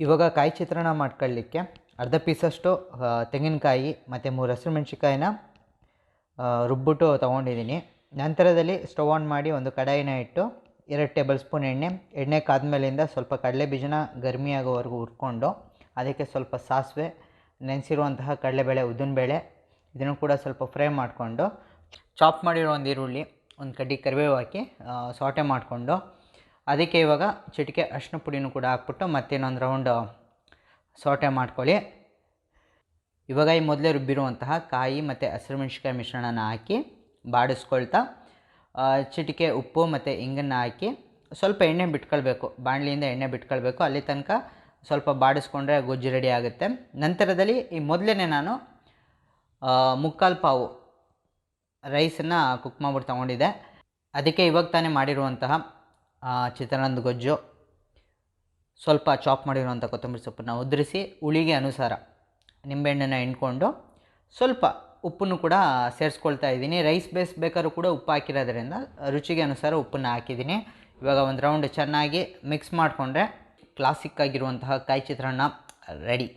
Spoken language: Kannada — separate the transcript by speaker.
Speaker 1: ಇವಾಗ ಕಾಯಿ ಚಿತ್ರಾನ್ನ ಮಾಡ್ಕೊಳ್ಳಿಕ್ಕೆ ಅರ್ಧ ಪೀಸಷ್ಟು ತೆಂಗಿನಕಾಯಿ ಮತ್ತು 3 ಹಸಿಮೆಣ್ಸಿಕಾಯಿನ ರುಬ್ಬಿಟ್ಟು ತೊಗೊಂಡಿದ್ದೀನಿ. ನಂತರದಲ್ಲಿ ಸ್ಟವ್ ಆನ್ ಮಾಡಿ ಒಂದು ಕಡಾಯಿನ ಇಟ್ಟು 2 ಟೇಬಲ್ ಸ್ಪೂನ್ ಎಣ್ಣೆ ಕಾದ್ಮೇಲಿಂದ ಸ್ವಲ್ಪ ಕಡಲೆ ಬೀಜನ ಗರ್ಮಿ ಆಗೋವರೆಗೂ ಹುರ್ಕೊಂಡು ಅದಕ್ಕೆ ಸ್ವಲ್ಪ ಸಾಸಿವೆ, ನೆನೆಸಿರುವಂತಹ ಕಡಲೆಬೇಳೆ, ಉದ್ದಿನಬೇಳೆ ಇದನ್ನು ಕೂಡ ಸ್ವಲ್ಪ ಫ್ರೈ ಮಾಡಿಕೊಂಡು ಚಾಪ್ ಮಾಡಿರೋ ಒಂದು ಈರುಳ್ಳಿ, ಒಂದು ಕಡ್ಡಿ ಕರಿಬೇವು ಹಾಕಿ ಸಾಟೆ ಮಾಡಿಕೊಂಡು ಅದಕ್ಕೆ ಇವಾಗ ಚಿಟಿಕೆ ಅರಿಶಿನ ಪುಡಿನೂ ಕೂಡ ಹಾಕ್ಬಿಟ್ಟು ಮತ್ತೆ ಇನ್ನೊಂದು ರೌಂಡು ಸಾಟೆ ಮಾಡ್ಕೊಳ್ಳಿ. ಇವಾಗ ಈ ಮೊದಲೇ ರುಬ್ಬಿರುವಂತಹ ಕಾಯಿ ಮತ್ತು ಹಸಿರುಮೆಣ್ಸಿಕಾಯಿ ಮಿಶ್ರಣನ ಹಾಕಿ ಬಾಡಿಸ್ಕೊಳ್ತಾ ಚಿಟಿಕೆ ಉಪ್ಪು ಮತ್ತು ಇಂಗನ್ನು ಹಾಕಿ ಸ್ವಲ್ಪ ಎಣ್ಣೆ ಬಿಟ್ಕೊಳ್ಬೇಕು, ಬಾಣಲಿಯಿಂದ ಎಣ್ಣೆ ಬಿಟ್ಕೊಳ್ಬೇಕು. ಅಲ್ಲಿ ತನಕ ಸ್ವಲ್ಪ ಬಾಡಿಸ್ಕೊಂಡ್ರೆ ಗೊಜ್ಜು ರೆಡಿ ಆಗುತ್ತೆ. ನಂತರದಲ್ಲಿ ಈ ಮೊದಲೇ ನಾನು ಮುಕ್ಕಾಲು ಪಾವು ರೈಸನ್ನು ಕುಕ್ ಮಾಡ್ಬಿಟ್ಟು ತೊಗೊಂಡಿದ್ದೆ. ಅದಕ್ಕೆ ಇವಾಗ ತಾನೇ ಮಾಡಿರುವಂತಹ ಚಿತ್ರಾನ್ನದ ಗೊಜ್ಜು, ಸ್ವಲ್ಪ ಚಾಪ್ ಮಾಡಿರುವಂಥ ಕೊತ್ತಂಬರಿ ಸೊಪ್ಪನ್ನು ಉದುರಿಸಿ ಹುಳಿಗೆ ಅನುಸಾರ ನಿಂಬೆಹಣ್ಣನ್ನು ಹಿಂಡ್ಕೊಂಡು ಸ್ವಲ್ಪ ಉಪ್ಪನ್ನು ಕೂಡ ಸೇರಿಸ್ಕೊಳ್ತಾ ಇದ್ದೀನಿ. ರೈಸ್ ಬೇಯಿಸ್ಬೇಕಾದ್ರೂ ಕೂಡ ಉಪ್ಪು ಹಾಕಿರೋದ್ರಿಂದ ರುಚಿಗೆ ಅನುಸಾರ ಉಪ್ಪನ್ನು ಹಾಕಿದ್ದೀನಿ. ಇವಾಗ ಒಂದು ರೌಂಡ್ ಚೆನ್ನಾಗಿ ಮಿಕ್ಸ್ ಮಾಡಿಕೊಂಡ್ರೆ ಕ್ಲಾಸಿಕ್ ಆಗಿರುವಂತಹ ಕಾಯಿ ಚಿತ್ರಾನ್ನ ರೆಡಿ.